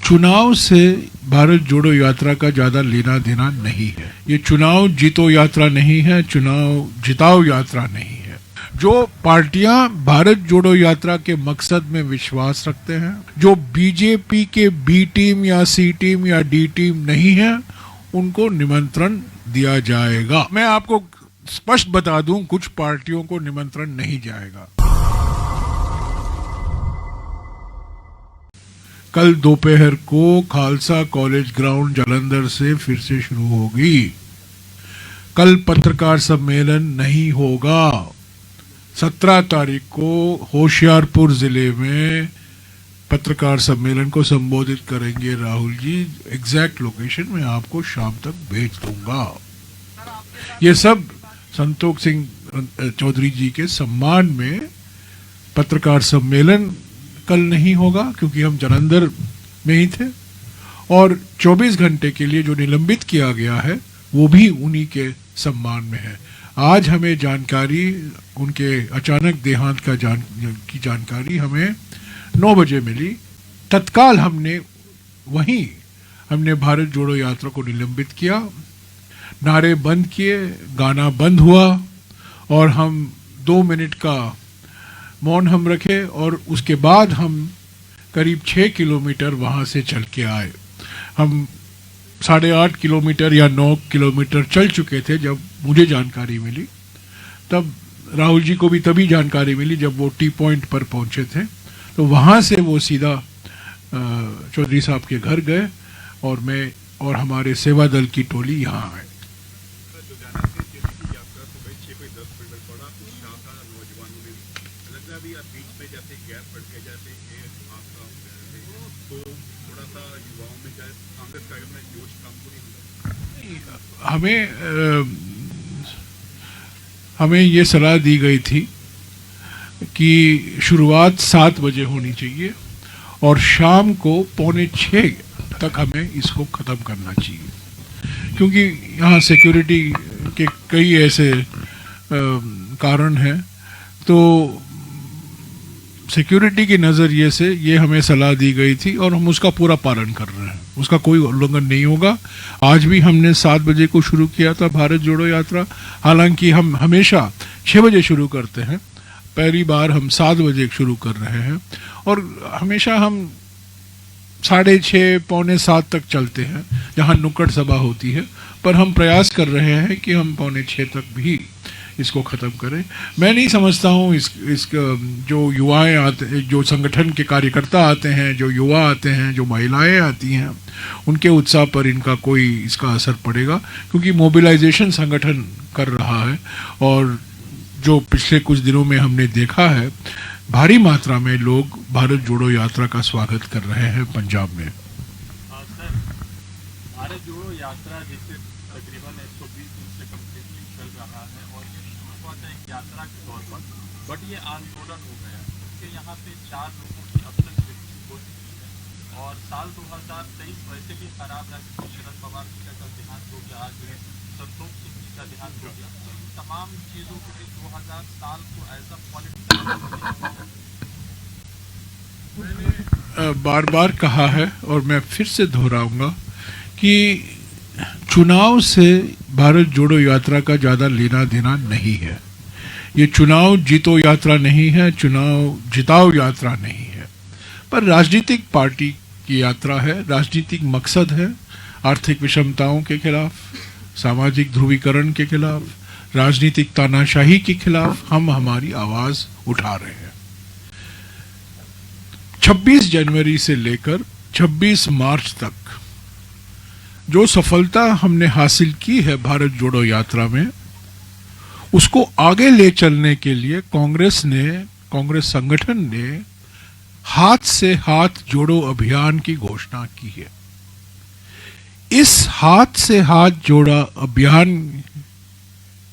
चुनाव से भारत जोड़ो यात्रा का ज्यादा लेना देना नहीं है। ये चुनाव जीतो यात्रा नहीं है, चुनाव जिताओ यात्रा नहीं है। जो पार्टियां भारत जोड़ो यात्रा के मकसद में विश्वास रखते हैं, जो बीजेपी के बी टीम या सी टीम या डी टीम नहीं है, उनको निमंत्रण दिया जाएगा। मैं आपको स्पष्ट बता दूं, कुछ पार्टियों को निमंत्रण नहीं जाएगा। कल दोपहर को खालसा कॉलेज ग्राउंड जालंधर से फिर से शुरू होगी। कल पत्रकार सम्मेलन नहीं होगा। 17 तारीख को होशियारपुर जिले में पत्रकार सम्मेलन को संबोधित करेंगे राहुल जी। एग्जैक्ट लोकेशन मैं आपको शाम तक भेज दूंगा। ये सब संतोष सिंह चौधरी जी के सम्मान में पत्रकार सम्मेलन कल नहीं होगा, क्योंकि हम जालंधर में ही थे, और 24 घंटे के लिए जो निलंबित किया गया है वो भी उन्हीं के सम्मान में है। आज हमें जानकारी, उनके अचानक देहांत की जानकारी हमें 9 बजे मिली। तत्काल हमने भारत जोड़ो यात्रा को निलंबित किया, नारे बंद किए, गाना बंद हुआ, और हम 2 मिनट का मौन हम रखे, और उसके बाद हम करीब 6 किलोमीटर वहाँ से चल के आए। हम 8.5 किलोमीटर या 9 किलोमीटर चल चुके थे जब मुझे जानकारी मिली। तब राहुल जी को भी तभी जानकारी मिली जब वो टी पॉइंट पर पहुँचे थे। तो वहाँ से वो सीधा चौधरी साहब के घर गए, और मैं और हमारे सेवा दल की टोली यहाँ आए। हमें ये सलाह दी गई थी कि शुरुआत 7 बजे होनी चाहिए और शाम को 5:45 तक हमें इसको ख़त्म करना चाहिए, क्योंकि यहाँ सिक्योरिटी के कई ऐसे कारण हैं। तो सिक्योरिटी के नज़रिए से ये हमें सलाह दी गई थी और हम उसका पूरा पालन कर रहे हैं। उसका कोई उल्लंघन नहीं होगा। आज भी हमने 7 बजे को शुरू किया था भारत जोड़ो यात्रा। हालांकि हम हमेशा 6 बजे शुरू करते हैं, पहली बार हम 7 बजे शुरू कर रहे हैं, और हमेशा हम 6:30 पौने 7 तक चलते हैं जहाँ नुक्कड़ सभा होती है। पर हम प्रयास कर रहे हैं कि हम 5:45 तक भी इसको ख़त्म करें। मैं नहीं समझता हूँ इस जो युवाएं आते, जो संगठन के कार्यकर्ता आते हैं, जो युवा आते हैं, जो महिलाएं आती हैं, उनके उत्साह पर इसका असर पड़ेगा, क्योंकि मोबिलाइजेशन संगठन कर रहा है। और जो पिछले कुछ दिनों में हमने देखा है, भारी मात्रा में लोग भारत जोड़ो यात्रा का स्वागत कर रहे हैं पंजाब में। सर, भारत जोड़ो यात्रा जैसे तकरीबन 120 दिन से कंप्लीटली चल रहा है, और ये शुरू हुआ था एक यात्रा के तौर पर, बट ये आंदोलन हो गया, क्योंकि यहाँ पे 4 लोगों की अब तक मृत्यु हो चुकी है, और साल 2023 वैसे भी खराब रहा, क्योंकि शरद पवार जी का कल देहांत हो गया, आज संतोष सिंह जी का देहांत हो गया। तो इन तमाम चीज़ों के लिए 2000 साल को एज अ पॉलिटिक्स बार बार कहा है, और मैं फिर से दोहराऊंगा कि चुनाव से भारत जोड़ो यात्रा का ज़्यादा लेना देना नहीं है। ये चुनाव जीतो यात्रा नहीं है, चुनाव जिताओ यात्रा नहीं है। पर राजनीतिक पार्टी की यात्रा है, राजनीतिक मकसद है। आर्थिक विषमताओं के खिलाफ, सामाजिक ध्रुवीकरण के खिलाफ, राजनीतिक तानाशाही के खिलाफ हम हमारी आवाज़ उठा रहे हैं। 26 जनवरी से लेकर 26 मार्च तक जो सफलता हमने हासिल की है भारत जोड़ो यात्रा में, उसको आगे ले चलने के लिए कांग्रेस संगठन ने हाथ से हाथ जोड़ो अभियान की घोषणा की है। इस हाथ से हाथ जोड़ा अभियान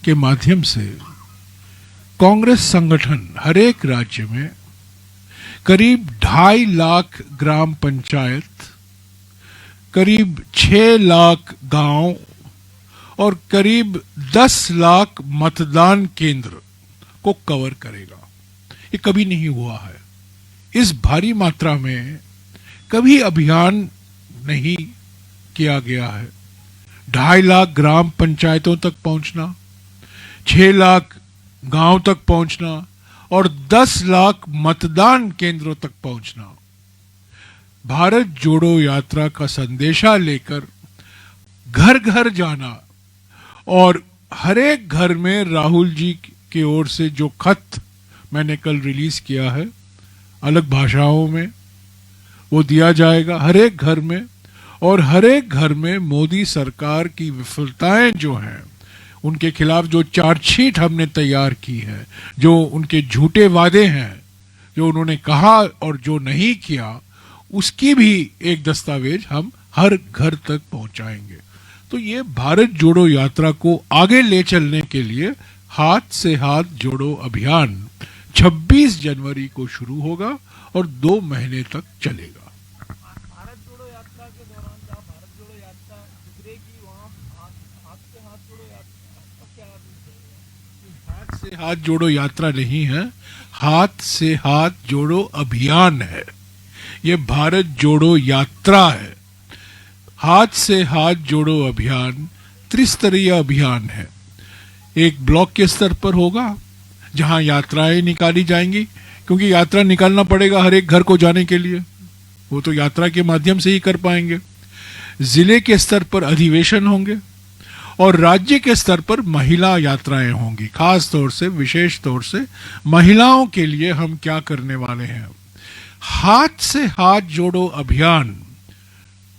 के माध्यम से कांग्रेस संगठन हर एक राज्य में करीब 2.5 लाख ग्राम पंचायत, करीब 6 लाख गांव और करीब 10 लाख मतदान केंद्र को कवर करेगा। ये कभी नहीं हुआ है। इस भारी मात्रा में कभी अभियान नहीं किया गया है। 2.5 लाख ग्राम पंचायतों तक पहुंचना, 6 लाख गांव तक पहुंचना और 10 लाख मतदान केंद्रों तक पहुंचना। भारत जोड़ो यात्रा का संदेशा लेकर घर घर जाना और हर एक घर में राहुल जी की ओर से जो खत मैंने कल रिलीज किया है अलग भाषाओं में, वो दिया जाएगा हर एक घर में। और हर एक घर में मोदी सरकार की विफलताएं जो हैं, उनके खिलाफ जो चार्जशीट हमने तैयार की है, जो उनके झूठे वादे हैं, जो उन्होंने कहा और जो नहीं किया, उसकी भी एक दस्तावेज हम हर घर तक पहुंचाएंगे। तो ये भारत जोड़ो यात्रा को आगे ले चलने के लिए हाथ से हाथ जोड़ो अभियान 26 जनवरी को शुरू होगा और 2 महीने तक चलेगा। भारत जोड़ो यात्रा के दौरान जहाँ भारत जोड़ो यात्रा गुजरेगी वहाँ हाथ से हाथ जोड़ो यात्रा का क्या अर्थ है? हाथ से हाथ जोड़ो यात्रा नहीं है, हाथ से हाथ जोड़ो अभियान है। ये भारत जोड़ो यात्रा है। हाथ से हाथ जोड़ो अभियान त्रिस्तरीय अभियान है। एक ब्लॉक के स्तर पर होगा जहां यात्राएं निकाली जाएंगी, क्योंकि यात्रा निकालना पड़ेगा हर एक घर को जाने के लिए, वो तो यात्रा के माध्यम से ही कर पाएंगे। जिले के स्तर पर अधिवेशन होंगे और राज्य के स्तर पर महिला यात्राएं होंगी। खास तौर से, विशेष तौर से महिलाओं के लिए हम क्या करने वाले हैं। हाथ से हाथ जोड़ो अभियान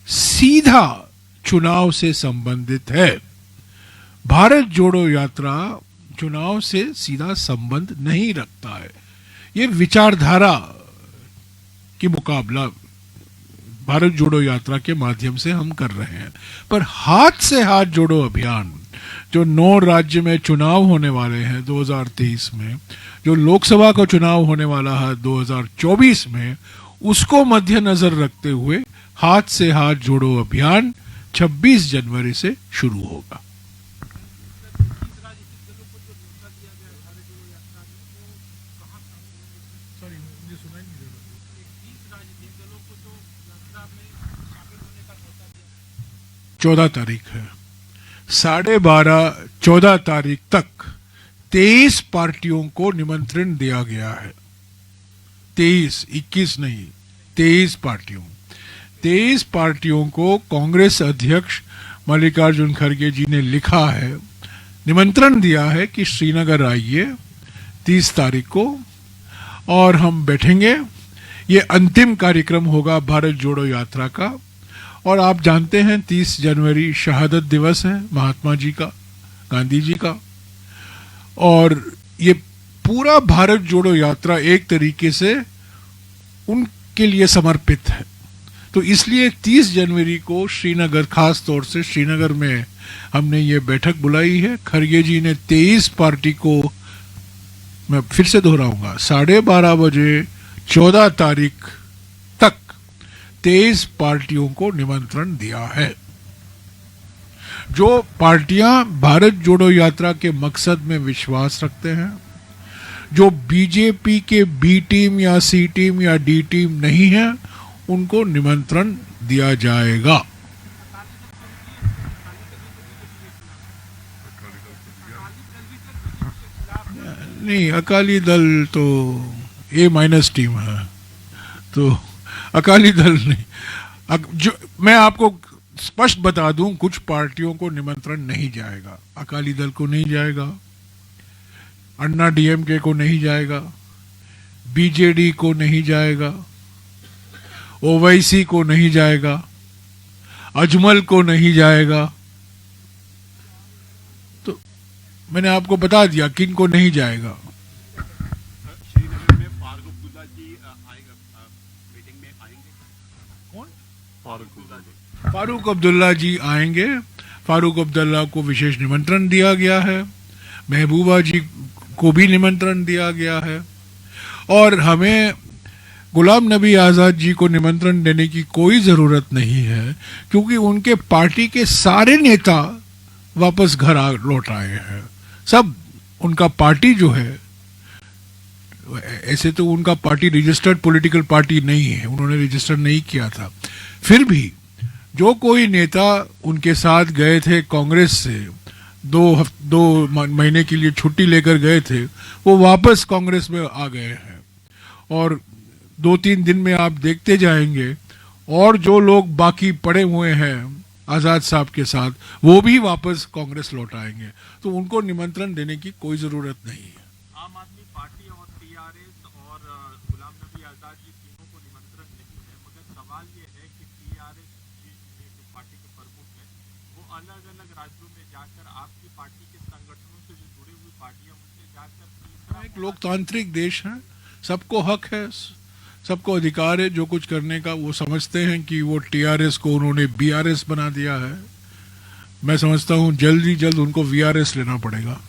सीधा चुनाव से संबंधित है। भारत जोड़ो यात्रा चुनाव से सीधा संबंध नहीं रखता है। ये विचारधारा की मुकाबला भारत जोड़ो यात्रा के माध्यम से हम कर रहे हैं। पर हाथ से हाथ जोड़ो अभियान जो 9 राज्य में चुनाव होने वाले हैं 2023 में, जो लोकसभा का चुनाव होने वाला है 2024 में, उसको मद्देनजर रखते हुए हाथ से हाथ जोड़ो अभियान 26 जनवरी से शुरू होगा। सॉरी, मुझे सुनाई नहीं दे रहा। 20 राजनीतिक दलों को जो यात्रा में शामिल होने का न्योता दिया, 14 तारीख है, 12:30 14 तारीख तक 23 पार्टियों को निमंत्रण दिया गया है। 23, 21 नहीं, 23 पार्टियों। 23 पार्टियों को कांग्रेस अध्यक्ष मल्लिकार्जुन खड़गे जी ने लिखा है, निमंत्रण दिया है कि श्रीनगर आइए 30 तारीख को और हम बैठेंगे। ये अंतिम कार्यक्रम होगा भारत जोड़ो यात्रा का। और आप जानते हैं 30 जनवरी शहादत दिवस है महात्मा जी का, गांधी जी का, और ये पूरा भारत जोड़ो यात्रा एक तरीके से उनके लिए समर्पित है। तो इसलिए 30 जनवरी को श्रीनगर, खास तौर से श्रीनगर में हमने ये बैठक बुलाई है। खड़गे जी ने 23 पार्टी को, मैं फिर से दोहराऊंगा, 12:30 बजे 14 तारीख तक 23 पार्टियों को निमंत्रण दिया है। जो पार्टियां भारत जोड़ो यात्रा के मकसद में विश्वास रखते हैं, जो बीजेपी के बी टीम या सी टीम या डी टीम नहीं है, उनको निमंत्रण दिया जाएगा। नहीं, अकाली दल तो A- टीम है, तो अकाली दल नहीं। जो मैं आपको स्पष्ट बता दूं, कुछ पार्टियों को निमंत्रण नहीं जाएगा। अकाली दल को नहीं जाएगा, अन्ना DMK को नहीं जाएगा, BJD को नहीं जाएगा, OYC को नहीं जाएगा, अजमल को नहीं जाएगा। तो मैंने आपको बता दिया किन को नहीं जाएगा। श्रीनगर में फारूक अब्दुल्ला जी आएगा, मीटिंग में आएंगे। कौन? फारूक अब्दुल्ला जी। फारूक अब्दुल्ला जी आएंगे। फारूक अब्दुल्ला को विशेष निमंत्रण दिया गया है। महबूबा जी को भी निमंत्रण दिया गया है। और हमें गुलाम नबी आज़ाद जी को निमंत्रण देने की कोई ज़रूरत नहीं है, क्योंकि उनके पार्टी के सारे नेता वापस घर लौट आए हैं। सब उनका पार्टी जो है, ऐसे तो उनका पार्टी रजिस्टर्ड पॉलिटिकल पार्टी नहीं है, उन्होंने रजिस्टर नहीं किया था, फिर भी जो कोई नेता उनके साथ गए थे कांग्रेस से, दो महीने के लिए छुट्टी लेकर गए थे, वो वापस कांग्रेस में आ गए हैं। और 2-3 दिन में आप देखते जाएंगे, और जो लोग बाकी पड़े हुए हैं आज़ाद साहब के साथ, वो भी वापस कांग्रेस लौट आएंगे। तो उनको निमंत्रण देने की कोई ज़रूरत नहीं है। आम आदमी पार्टी और टीआरएस और गुलाम नबी आज़ाद जी तीनों को निमंत्रण नहीं है, मगर सवाल ये है कि टीआरएस जी जो पार्टी के प्रमुख हैं, वो अलग अलग राज्यों में जाकर आपकी पार्टी के संगठनों से जो जुड़ी हुई पार्टियां उनसे जाकर तीसरा एक लोकतांत्रिक देश है, सबको हक है, सबको अधिकार है जो कुछ करने का। वो समझते हैं कि वो टीआरएस को उन्होंने बीआरएस बना दिया है। मैं समझता हूँ जल्द ही जल्द उनको वीआरएस लेना पड़ेगा।